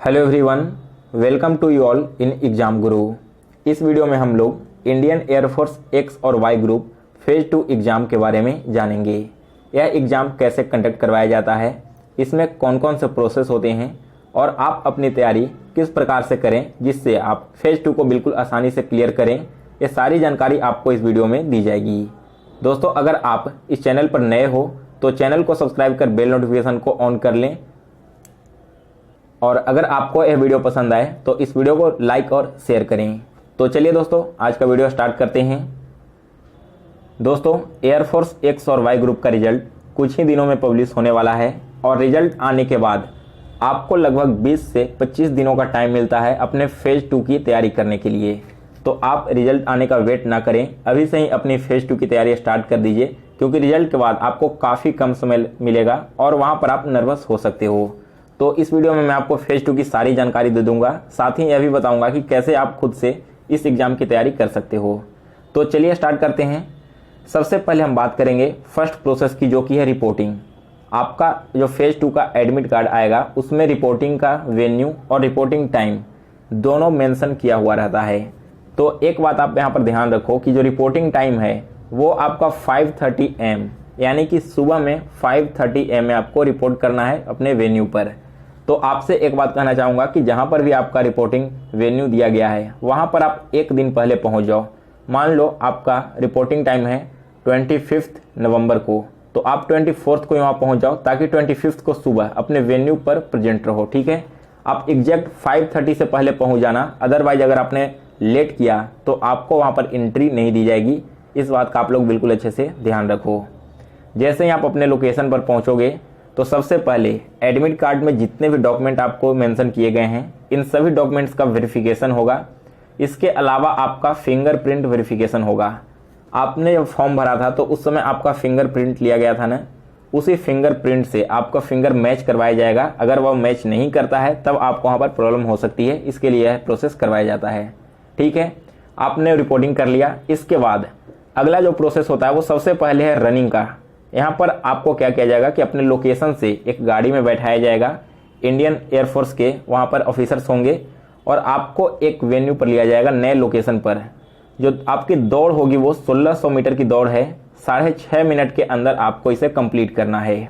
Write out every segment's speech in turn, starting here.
Hello everyone, welcome to you all in exam Guru. इस video में हम लोग इंडियन एयरफोर्स एक्स और वाई ग्रुप फेज 2 एग्जाम के बारे में जानेंगे। यह एग्जाम कैसे कंडक्ट करवाया जाता है, इसमें कौन कौन से प्रोसेस होते हैं और आप अपनी तैयारी किस प्रकार से करें जिससे आप फेज 2 को बिल्कुल आसानी से क्लियर करें, ये सारी जानकारी आपको इस वीडियो में दी जाएगी। दोस्तों, अगर आप इस चैनल पर नए हो तो चैनल को सब्सक्राइब कर बेल नोटिफिकेशन को ऑन कर लें, और अगर आपको यह वीडियो पसंद आए तो इस वीडियो को लाइक और शेयर करें। तो चलिए दोस्तों, आज का वीडियो स्टार्ट करते हैं। दोस्तों, एयरफोर्स एक्स और वाई ग्रुप का रिजल्ट कुछ ही दिनों में पब्लिश होने वाला है और रिजल्ट आने के बाद आपको लगभग 20 से 25 दिनों का टाइम मिलता है अपने फेज 2 की तैयारी करने के लिए। तो आप रिजल्ट आने का वेट ना करें, अभी से ही अपनी फेज 2 की तैयारी स्टार्ट कर दीजिए, क्योंकि रिजल्ट के बाद आपको काफ़ी कम समय मिलेगा और वहाँ पर आप नर्वस हो सकते हो। तो इस वीडियो में मैं आपको फेज 2 की सारी जानकारी दे दूंगा, साथ ही यह भी बताऊंगा कि कैसे आप खुद से इस एग्जाम की तैयारी कर सकते हो। तो चलिए स्टार्ट करते हैं। सबसे पहले हम बात करेंगे फर्स्ट प्रोसेस की, जो कि है रिपोर्टिंग। आपका जो फेज 2 का एडमिट कार्ड आएगा उसमें रिपोर्टिंग का वेन्यू और रिपोर्टिंग टाइम दोनों मेंशन किया हुआ रहता है। तो एक बात आप यहाँ पर ध्यान रखो कि जो रिपोर्टिंग टाइम है वो आपका 5:30 AM, यानी कि सुबह में 5:30 AM में आपको रिपोर्ट करना है अपने वेन्यू पर। तो आपसे एक बात कहना चाहूँगा कि जहाँ पर भी आपका रिपोर्टिंग वेन्यू दिया गया है वहाँ पर आप एक दिन पहले पहुँच जाओ। मान लो आपका रिपोर्टिंग टाइम है 25 नवंबर को, तो आप 24 को यहाँ पहुँच जाओ ताकि 25 को सुबह अपने वेन्यू पर प्रेजेंट रहो। ठीक है, आप एग्जैक्ट 5:30 से पहले पहुँच जाना, अदरवाइज अगर आपने लेट किया तो आपको वहाँ पर एंट्री नहीं दी जाएगी। इस बात का आप लोग बिल्कुल अच्छे से ध्यान रखो। जैसे ही आप अपने लोकेशन पर पहुँचोगे तो सबसे पहले एडमिट कार्ड में जितने भी डॉक्यूमेंट आपको मेंशन किए गए हैं इन सभी डॉक्यूमेंट्स का वेरिफिकेशन होगा। इसके अलावा आपका फिंगरप्रिंट वेरिफिकेशन होगा। आपने जब फॉर्म भरा था तो उस समय आपका फिंगरप्रिंट लिया गया था ना, उसी फिंगरप्रिंट से आपका फिंगर मैच करवाया जाएगा। अगर वह मैच नहीं करता है तब आपको वहाँ पर प्रॉब्लम हो सकती है, इसके लिए यह प्रोसेस करवाया जाता है। ठीक है, आपने रिपोर्टिंग कर लिया। इसके बाद अगला जो प्रोसेस होता है वो सबसे पहले है रनिंग का। यहाँ पर आपको क्या किया जाएगा कि अपने लोकेशन से एक गाड़ी में बैठाया जाएगा, इंडियन एयरफोर्स के वहाँ पर ऑफिसर्स होंगे और आपको एक वेन्यू पर लिया जाएगा नए लोकेशन पर। जो आपकी दौड़ होगी वो 1600 मीटर की दौड़ है। 6.5 मिनट के अंदर आपको इसे कंप्लीट करना है।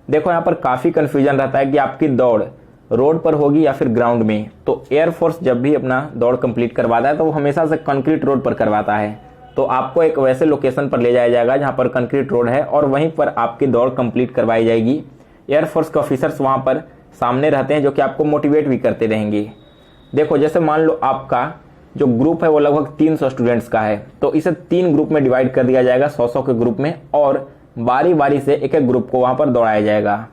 देखो, यहाँ पर काफ़ी कन्फ्यूजन रहता है कि आपकी दौड़ रोड पर होगी या फिर ग्राउंड में। तो एयरफोर्स जब भी अपना दौड़ कंप्लीट करवाता है तो वो हमेशा से कंक्रीट रोड पर करवाता है। तो आपको एक वैसे लोकेशन पर ले जाया जाएगा जहां पर कंक्रीट रोड है और वहीं पर आपकी दौड़ कंप्लीट करवाई जाएगी। एयरफोर्स के ऑफिसर्स वहां पर सामने रहते हैं जो कि आपको मोटिवेट भी करते रहेंगे। देखो, जैसे मान लो आपका जो ग्रुप है वो लगभग 300 स्टूडेंट्स का है, तो इसे 3 ग्रुप में डिवाइड कर दिया जाएगा 100-100 के ग्रुप में, और बारी बारी से एक एक ग्रुप को वहां पर दौड़ाया जाएगा।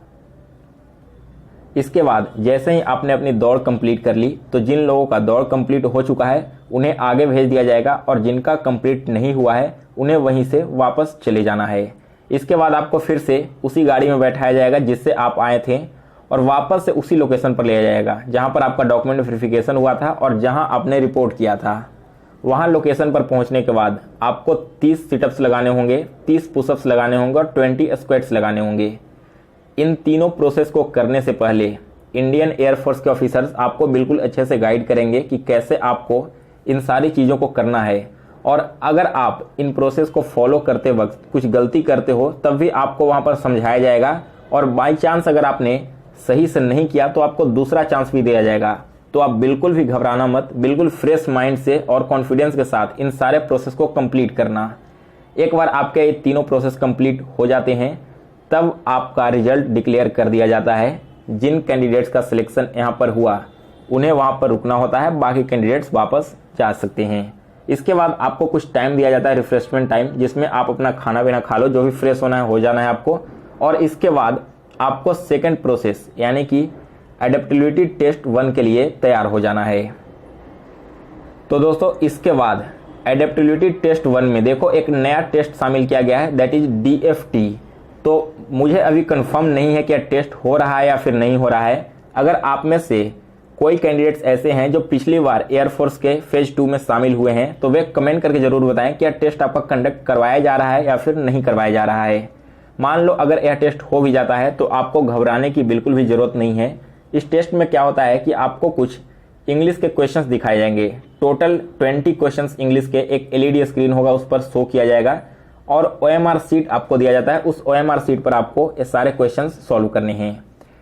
इसके बाद जैसे ही आपने अपनी दौड़ कंप्लीट कर ली तो जिन लोगों का दौड़ कंप्लीट हो चुका है उन्हें आगे भेज दिया जाएगा और जिनका कंप्लीट नहीं हुआ है उन्हें वहीं से वापस चले जाना है। इसके बाद आपको फिर से उसी गाड़ी में बैठाया जाएगा जिससे आप आए थे और वापस से उसी लोकेशन पर ले जाएगा जहां पर आपका डॉक्यूमेंट वेरिफिकेशन हुआ था और जहां आपने रिपोर्ट किया था। वहां लोकेशन पर पहुंचने के बाद आपको 30 सिटअप्स लगाने होंगे, 30 पुशअप्स लगाने होंगे और 20 स्क्वाट्स लगाने होंगे। इन तीनों प्रोसेस को करने से पहले इंडियन एयरफोर्स के ऑफिसर्स आपको बिल्कुल अच्छे से गाइड करेंगे कि कैसे आपको इन सारी चीज़ों को करना है। और अगर आप इन प्रोसेस को फॉलो करते वक्त कुछ गलती करते हो तब भी आपको वहाँ पर समझाया जाएगा, और बाई चांस अगर आपने सही से नहीं किया तो आपको दूसरा चांस भी दिया जाएगा। तो आप बिल्कुल भी घबराना मत, बिल्कुल फ्रेश माइंड से और कॉन्फिडेंस के साथ इन सारे प्रोसेस को कंप्लीट करना। एक बार आपके ये तीनों प्रोसेस कंप्लीट हो जाते हैं तब आपका रिजल्ट डिक्लेयर कर दिया जाता है। जिन कैंडिडेट्स का सिलेक्शन यहाँ पर हुआ उन्हें वहाँ पर रुकना होता है, बाकी कैंडिडेट्स वापस जा सकते हैं। इसके बाद आपको कुछ टाइम दिया जाता है, रिफ्रेशमेंट टाइम, जिसमें आप अपना खाना पीना खा लो, जो भी फ्रेश होना है हो जाना है आपको। और इसके बाद आपको सेकेंड प्रोसेस यानी कि एडेप्टिबिलिटी टेस्ट 1 के लिए तैयार हो जाना है। तो दोस्तों, इसके बाद एडेप्टिबिलिटी टेस्ट 1 में देखो एक नया टेस्ट शामिल किया गया है, दैट इज DFT। तो मुझे अभी कंफर्म नहीं है कि टेस्ट हो रहा है या फिर नहीं हो रहा है। अगर आप में से कोई कैंडिडेट्स ऐसे हैं जो पिछली बार एयरफोर्स के फेज 2 में शामिल हुए हैं तो वे कमेंट करके जरूर बताएं कि यह टेस्ट आपका कंडक्ट करवाया जा रहा है या फिर नहीं करवाया जा रहा है। मान लो अगर यह टेस्ट हो भी जाता है तो आपको घबराने की बिल्कुल भी जरूरत नहीं है, इस टेस्ट में क्या होता है कि आपको कुछ इंग्लिश के क्वेश्चंस दिखाए जाएंगे। टोटल 20 क्वेश्चंस इंग्लिश के एक एलईडी स्क्रीन होगा, उस पर शो किया जाएगा और ओएमआर सीट आपको दिया जाता है। उस ओएमआर सीट पर आपको ये सारे क्वेश्चंस सॉल्व करने हैं।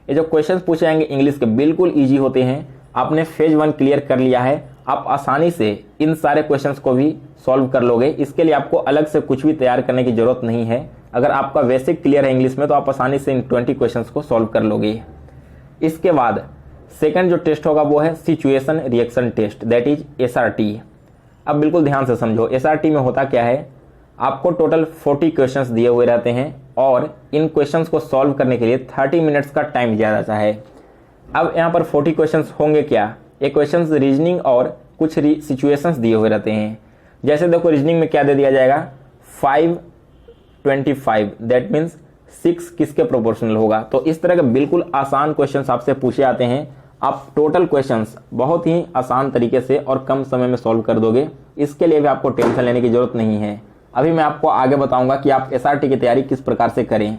ये जो क्वेश्चंस पूछे जाएंगे इंग्लिश के बिल्कुल ईजी होते हैं। आपने फेज 1 क्लियर कर लिया है, आप आसानी से इन सारे क्वेश्चंस को भी सॉल्व कर लोगे। इसके लिए आपको अलग से कुछ भी तैयार करने की जरूरत नहीं है। अगर आपका बेसिक क्लियर है इंग्लिश में तो आप आसानी से इन 20 क्वेश्चंस को सॉल्व कर लोगे। इसके बाद सेकंड जो टेस्ट होगा वो है situation reaction test, that is SRT. अब बिल्कुल ध्यान से समझो, एसआरटी में होता क्या है, आपको टोटल 40 क्वेश्चंस दिए हुए रहते हैं और इन क्वेश्चंस को सॉल्व करने के लिए 30 मिनट्स का टाइम दिया जाता है। अब यहाँ पर 40 क्वेश्चंस होंगे क्या, ये क्वेश्चंस रीजनिंग और कुछ सिचुएशंस दिए हुए रहते हैं। जैसे देखो रीजनिंग में क्या दे दिया जाएगा, 5-25, दैट मीन्स 6 किसके प्रोपोर्शनल होगा। तो इस तरह के बिल्कुल आसान क्वेश्चंस आपसे पूछे जाते हैं। आप टोटल क्वेश्चंस बहुत ही आसान तरीके से और कम समय में सॉल्व कर दोगे। इसके लिए भी आपको टेंशन लेने की जरूरत नहीं है। अभी मैं आपको आगे बताऊंगा कि आप एसआरटी की तैयारी किस प्रकार से करें।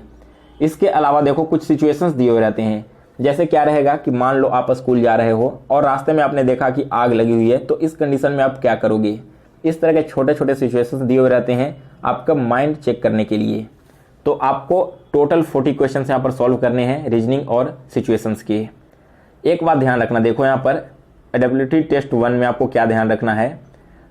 इसके अलावा देखो कुछ सिचुएशंस दिए हुए रहते हैं। जैसे क्या रहेगा कि मान लो आप स्कूल जा रहे हो और रास्ते में आपने देखा कि आग लगी हुई है, तो इस कंडीशन में आप क्या करोगे। इस तरह के छोटे छोटे सिचुएशंस दिए हुए रहते हैं आपका माइंड चेक करने के लिए। तो आपको टोटल 40 क्वेश्चंस यहाँ पर सॉल्व करने हैं रीजनिंग और सिचुएशंस के। एक बात ध्यान रखना, देखो यहाँ पर एडेबिलिटी टेस्ट 1 में आपको क्या ध्यान रखना है।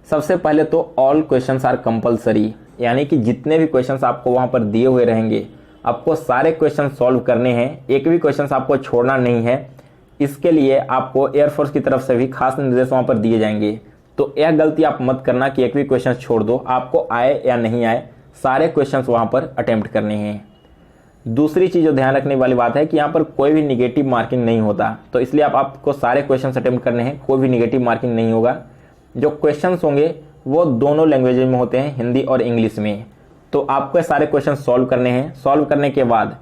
सबसे पहले तो ऑल क्वेश्चंस आर कंपलसरी, यानी कि जितने भी क्वेश्चंस आपको वहां पर दिए हुए रहेंगे आपको सारे क्वेश्चन सॉल्व करने हैं। एक भी क्वेश्चन आपको छोड़ना नहीं है। इसके लिए आपको एयरफोर्स की तरफ से भी खास निर्देश वहां पर दिए जाएंगे। तो यह गलती आप मत करना कि एक भी क्वेश्चन छोड़ दो, आपको आए या नहीं आए सारे क्वेश्चंस वहां पर अटेम्प्ट करने हैं। दूसरी चीज जो ध्यान रखने वाली बात है कि यहाँ पर कोई भी निगेटिव मार्किंग नहीं होता, तो इसलिए आपको सारे क्वेश्चंस अटेम्प्ट करने हैं, कोई भी निगेटिव मार्किंग नहीं होगा। जो क्वेश्चंस होंगे वो दोनों लैंग्वेज में होते हैं, हिंदी और इंग्लिश में। तो आपको सारे क्वेश्चन सॉल्व करने हैं। सॉल्व करने के बाद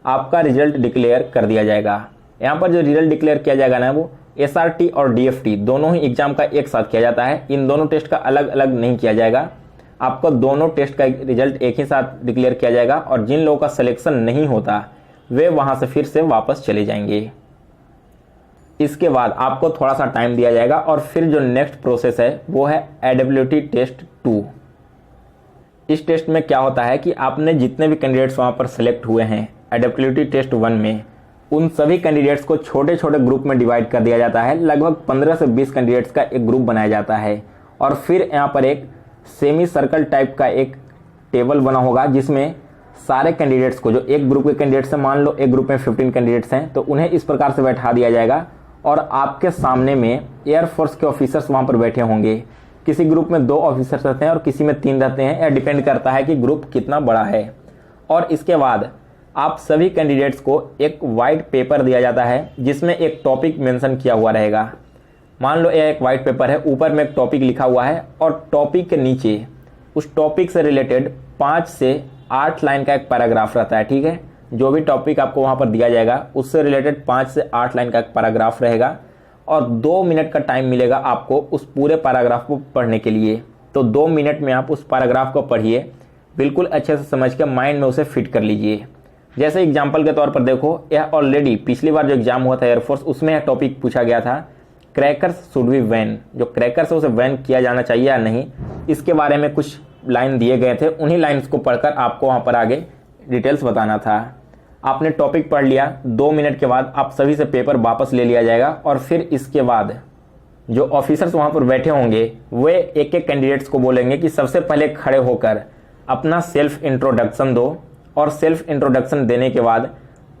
आपका रिजल्ट डिक्लेयर कर दिया जाएगा। यहाँ पर जो रिजल्ट डिक्लेयर किया जाएगा ना, वो एसआरटी और डीएफटी दोनों ही एग्जाम का एक साथ किया जाता है। इन दोनों टेस्ट का अलग अलग नहीं किया जाएगा। आपको दोनों टेस्ट का रिजल्ट एक ही साथ डिक्लेयर किया जाएगा और जिन लोगों का सिलेक्शन नहीं होता वे वहां से फिर से वापस चले जाएंगे। इसके बाद आपको थोड़ा सा टाइम दिया जाएगा और फिर जो नेक्स्ट प्रोसेस है वो है एडेबिलिटी टेस्ट 2। इस टेस्ट में क्या होता है कि आपने जितने भी कैंडिडेट्स वहां पर सिलेक्ट हुए हैं एडेबिलिटी टेस्ट 1 में, उन सभी कैंडिडेट्स को छोटे छोटे ग्रुप में डिवाइड कर दिया जाता है। लगभग 15 से 20 कैंडिडेट्स का एक ग्रुप बनाया जाता है और फिर यहाँ पर एक सेमी सर्कल टाइप का एक टेबल बना होगा जिसमें सारे कैंडिडेट्स को, जो एक ग्रुप के कैंडिडेट्स हैं, मान लो एक ग्रुप में 15 कैंडिडेट्स हैं, तो उन्हें इस प्रकार से बैठा दिया जाएगा और आपके सामने में एयरफोर्स के ऑफिसर्स वहां पर बैठे होंगे। किसी ग्रुप में 2 ऑफिसर्स रहते हैं और किसी में 3 रहते हैं, यह डिपेंड करता है कि ग्रुप कितना बड़ा है। और इसके बाद आप सभी कैंडिडेट्स को एक वाइट पेपर दिया जाता है जिसमें एक टॉपिक मेंशन किया हुआ रहेगा। मान लो यह एक वाइट पेपर है, ऊपर में एक टॉपिक लिखा हुआ है और टॉपिक के नीचे उस टॉपिक से रिलेटेड 5 से 8 लाइन का एक पैराग्राफ रहता है। ठीक है, जो भी टॉपिक आपको वहां पर दिया जाएगा उससे रिलेटेड 5 से 8 लाइन का एक पैराग्राफ रहेगा और 2 मिनट का टाइम मिलेगा आपको उस पूरे पैराग्राफ को पढ़ने के लिए। तो 2 मिनट में आप उस पैराग्राफ को पढ़िए, बिल्कुल अच्छे से समझ के माइंड में उसे फिट कर लीजिए। जैसे एग्जाम्पल के तौर पर देखो, यह ऑलरेडी पिछली बार जो एग्जाम हुआ था एयरफोर्स, उसमें यह टॉपिक पूछा गया था, क्रैकर्स शुड बी वैन। जो क्रैकर्स है उसे वैन किया जाना चाहिए या नहीं, इसके बारे में कुछ लाइन दिए गए थे। उन्हीं लाइन्स को पढ़कर आपको वहां पर आगे डिटेल्स बताना था। आपने टॉपिक पढ़ लिया, 2 मिनट के बाद आप सभी से पेपर वापस ले लिया जाएगा और फिर इसके बाद जो ऑफिसर्स वहां पर बैठे होंगे वे एक एक कैंडिडेट्स को बोलेंगे कि सबसे पहले खड़े होकर अपना सेल्फ इंट्रोडक्शन दो और सेल्फ इंट्रोडक्शन देने के बाद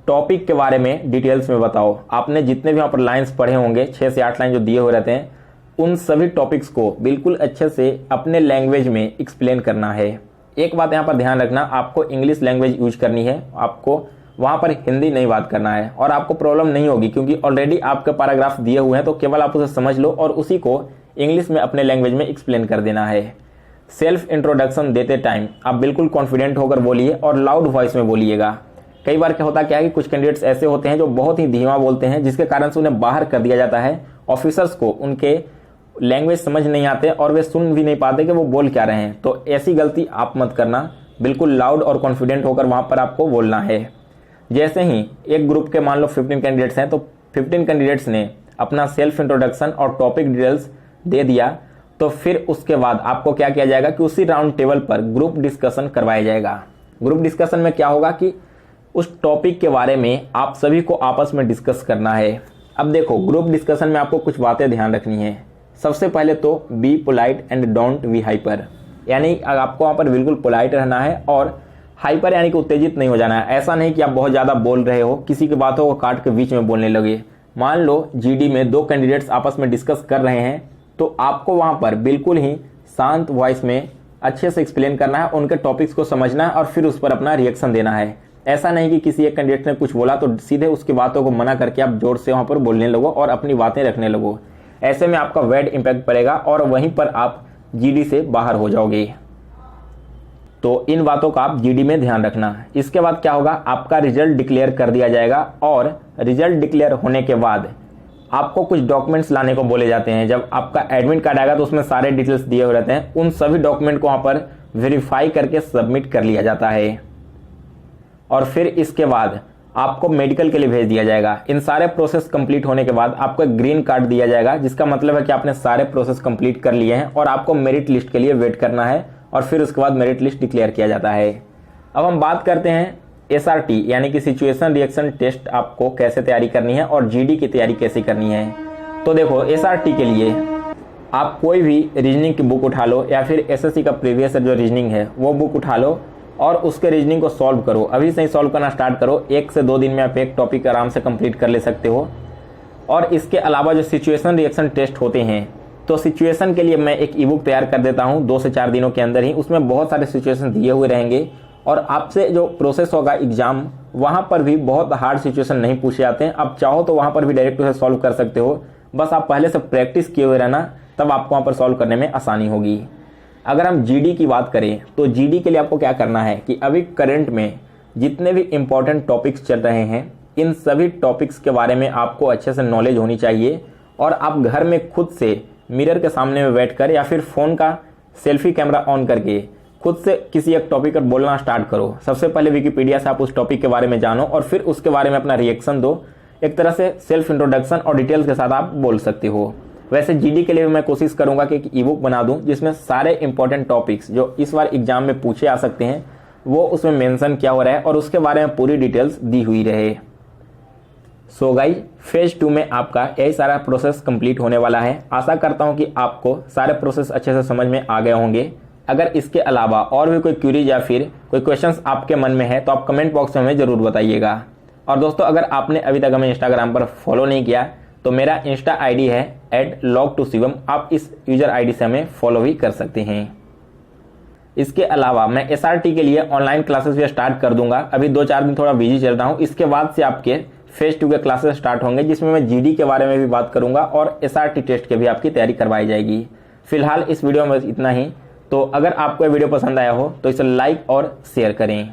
टॉपिक के बारे में डिटेल्स में बताओ। आपने जितने भी यहाँ पर लाइन्स पढ़े होंगे, 6 से 8 लाइन जो दिए हुए रहते हैं, उन सभी टॉपिक्स को बिल्कुल अच्छे से अपने लैंग्वेज में एक्सप्लेन करना है। एक बात यहाँ पर ध्यान रखना, आपको इंग्लिश लैंग्वेज यूज करनी है, आपको वहां पर हिंदी नहीं बात करना है और आपको प्रॉब्लम नहीं होगी क्योंकि ऑलरेडी आपके पैराग्राफ दिए हुए हैं। तो केवल आप उसे समझ लो और उसी को इंग्लिश में अपने लैंग्वेज में एक्सप्लेन कर देना है। सेल्फ इंट्रोडक्शन देते टाइम आप बिल्कुल कॉन्फिडेंट होकर बोलिए और लाउड वॉइस में बोलिएगा। कई बार क्या होता है कि कुछ कैंडिडेट्स ऐसे होते हैं जो बहुत ही धीमा बोलते हैं, जिसके कारण से उन्हें बाहर कर दिया जाता है। ऑफिसर्स को उनके लैंग्वेज समझ नहीं आते और वे सुन भी नहीं पाते कि वो बोल क्या रहे हैं। तो ऐसी गलती आप मत करना, बिल्कुल लाउड और कॉन्फिडेंट होकर वहां पर आपको बोलना है। जैसे ही एक ग्रुप के मान लो 15 कैंडिडेट्स हैं तो 15 कैंडिडेट्स ने अपना सेल्फ इंट्रोडक्शन और टॉपिक डिटेल्स दे दिया, तो फिर उसके बाद आपको क्या किया जाएगा कि उसी राउंड टेबल पर ग्रुप डिस्कशन करवाया जाएगा। ग्रुप डिस्कशन में क्या होगा कि उस टॉपिक के बारे में आप सभी को आपस में डिस्कस करना है। अब देखो, ग्रुप डिस्कशन में आपको कुछ बातें ध्यान रखनी है। सबसे पहले तो be polite and don't be hyper, यानी आपको वहाँ पर बिल्कुल पोलाइट रहना है और हाइपर यानी कि उत्तेजित नहीं हो जाना है। ऐसा नहीं कि आप बहुत ज़्यादा बोल रहे हो, किसी की बातों को काट के बीच में बोलने लगे। मान लो जीडी में 2 कैंडिडेट्स आपस में डिस्कस कर रहे हैं, तो आपको वहाँ पर बिल्कुल ही शांत वॉइस में अच्छे से एक्सप्लेन करना है, उनके टॉपिक्स को समझना है और फिर उस पर अपना रिएक्शन देना है। ऐसा नहीं कि किसी एक कैंडिडेट ने कुछ बोला तो सीधे उसकी बातों को मना करके आप जोर से वहाँ पर बोलने लगो और अपनी बातें रखने लगो। ऐसे में आपका बैड इम्पैक्ट पड़ेगा और वहीं पर आप जीडी से बाहर हो जाओगे। तो इन बातों का आप जीडी में ध्यान रखना। इसके बाद क्या होगा, आपका रिजल्ट डिक्लेयर कर दिया जाएगा और रिजल्ट डिक्लेयर होने के बाद आपको कुछ डॉक्यूमेंट्स लाने को बोले जाते हैं। जब आपका एडमिट कार्ड आएगा तो उसमें सारे डिटेल्स दिए हुए रहते हैं, उन सभी डॉक्यूमेंट को वहाँ पर वेरीफाई करके सबमिट कर लिया जाता है और फिर इसके बाद आपको मेडिकल के लिए भेज दिया जाएगा। इन सारे प्रोसेस कंप्लीट होने के बाद आपको एक ग्रीन कार्ड दिया जाएगा, जिसका मतलब है कि आपने सारे प्रोसेस कंप्लीट कर लिए हैं और आपको मेरिट लिस्ट के लिए वेट करना है और फिर उसके बाद मेरिट लिस्ट डिक्लेयर किया जाता है। अब हम बात करते हैं एसआरटी यानी कि सिचुएशन रिएक्शन टेस्ट आपको कैसे तैयारी करनी है और जीडी की तैयारी कैसे करनी है। तो देखो, एसआरटी के लिए आप कोई भी रीजनिंग की बुक उठा लो या फिर एसएससी का प्रीवियस जो रीजनिंग है वो बुक उठा लो और उसके रीजनिंग को सॉल्व करो। अभी से ही सॉल्व करना स्टार्ट करो। 1 से 2 दिन में आप एक टॉपिक आराम से कंप्लीट कर ले सकते हो। और इसके अलावा जो सिचुएशन रिएक्शन टेस्ट होते हैं, तो सिचुएशन के लिए मैं एक ई बुक तैयार कर देता हूं 2 से 4 दिनों के अंदर ही। उसमें बहुत सारे सिचुएशन दिए हुए रहेंगे और आपसे जो प्रोसेस होगा एग्जाम, वहां पर भी बहुत हार्ड सिचुएशन नहीं पूछे जाते हैं। आप चाहो तो वहां पर भी डायरेक्ट उसे सॉल्व कर सकते हो, बस आप पहले से प्रैक्टिस किए हुए रहना, तब आपको वहां पर सॉल्व करने में आसानी होगी। अगर हम जीडी की बात करें तो जीडी के लिए आपको क्या करना है कि अभी करंट में जितने भी इंपॉर्टेंट टॉपिक्स चल रहे हैं, इन सभी टॉपिक्स के बारे में आपको अच्छे से नॉलेज होनी चाहिए और आप घर में खुद से मिरर के सामने में बैठकर या फिर फ़ोन का सेल्फी कैमरा ऑन करके खुद से किसी एक टॉपिक पर बोलना स्टार्ट करो। सबसे पहले विकिपीडिया से आप उस टॉपिक के बारे में जानो और फिर उसके बारे में अपना रिएक्शन दो। एक तरह से सेल्फ इंट्रोडक्शन और डिटेल्स के साथ आप बोल सकते हो। वैसे जीडी के लिए मैं कोशिश करूंगा कि एक ई बुक बना दूं जिसमें सारे इंपॉर्टेंट टॉपिक्स जो इस बार एग्जाम में पूछे आ सकते हैं वो उसमें मेंशन किया हो रहा है और उसके बारे में पूरी डिटेल्स दी हुई रहे। सो गाइस, फेज 2 में आपका यही सारा प्रोसेस कंप्लीट होने वाला है। आशा करता हूं कि आपको सारे प्रोसेस अच्छे से समझ में आ गए होंगे। अगर इसके अलावा और भी कोई क्वेरीज या फिर कोई क्वेश्चंस आपके मन में है तो आप कमेंट बॉक्स में हमें जरूर बताइएगा। और दोस्तों, अगर आपने अभी तक हमें इंस्टाग्राम पर फॉलो नहीं किया तो मेरा इंस्टा आईडी है @log2shivam। आप इस यूजर आईडी से हमें फॉलो भी कर सकते हैं। इसके अलावा मैं एसआरटी के लिए ऑनलाइन क्लासेस भी स्टार्ट कर दूंगा। अभी 2-4 दिन थोड़ा बिजी चल रहा हूं। इसके बाद से आपके फेज 2 के क्लासेस स्टार्ट होंगे जिसमें मैं जीडी के बारे में भी बात करूंगा और एसआरटी टेस्ट के भी आपकी तैयारी करवाई जाएगी। फिलहाल इस वीडियो में इतना ही। तो अगर आपको ये वीडियो पसंद आया हो तो इसे लाइक और शेयर करें।